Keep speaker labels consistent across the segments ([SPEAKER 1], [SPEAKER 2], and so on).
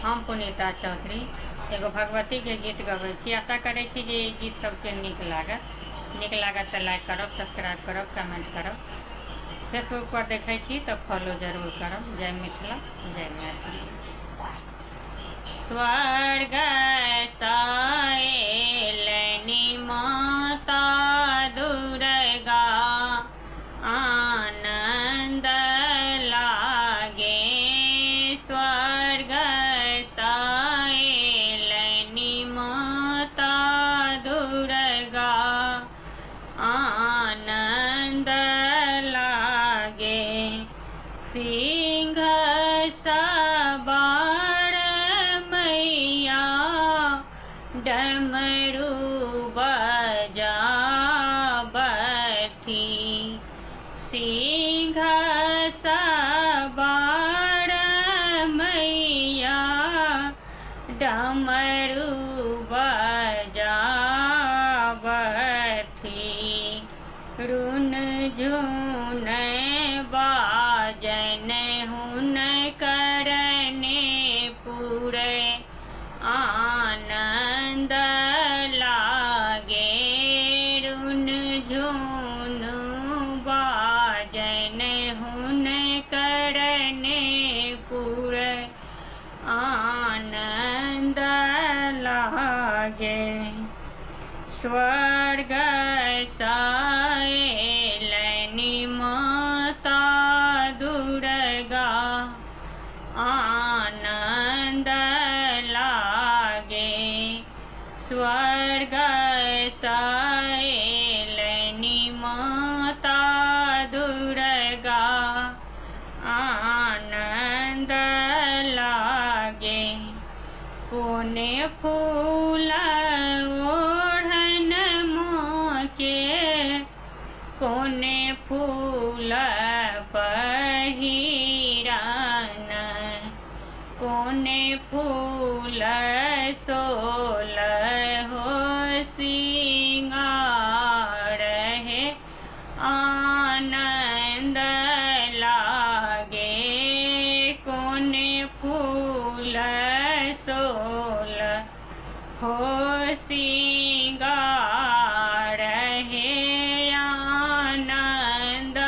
[SPEAKER 1] हम पुनीता चौधरी एगो भगवती के गीत गबै छी। आशा करै छी जे ई गीत सबके नीक लागत तो लाइक करब, सब्सक्राइब करब, कमेंट करब। फेसबुक पर देखै छी तो फॉलो जरूर करब। जय मिथिला, जय मैथिली। स्वर्ग सएलनि माता दुर्गा, आनंद लागे। स्वर्ग सएलनि माता दुर्गा, आनंद लागे। सिंह सवार मैया डमरू बजावथी। सिंह सवार मैया डमरू बजावथी। रुन झुन बाजन हुन करने पूरे, आनंद लागे। रुन झुन बाजन हुन करने पूरे, आनंद लागे। स्वर्ग सएलनि माता दुर्गा, आनंद लागे। स्वर्ग सएलनि माता दुर्गा, आनंद लागे। कोने फूल ओढ़न माँ के, कोने फूल पहिरन। कोने फूल सोलह सिंगार है, आनंद लागे। कोने फूल सोलह सिंगार है, आनंद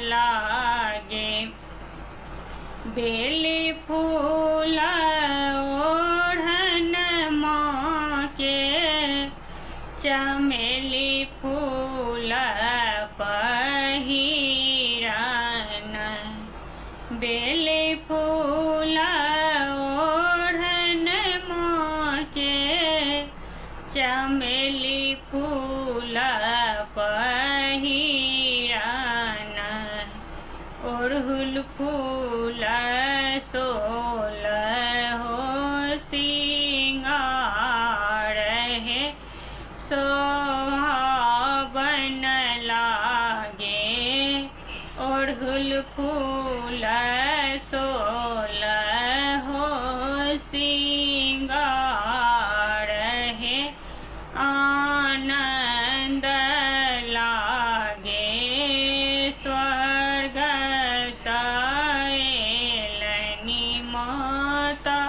[SPEAKER 1] लागे। बेली फूल ओढ़न माँ के, चमेली फूल पहिरन। बेली फूल ओढ़न माँ के, चमेली फूल पहिरन। अड़हुल फूल सोलह सिंगार है, सोहावन लागे। अड़हुल फूल सोलह सिंगार है, आनंद लागे। स्वर्ग सएलनि माता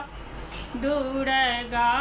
[SPEAKER 1] दुर्गा,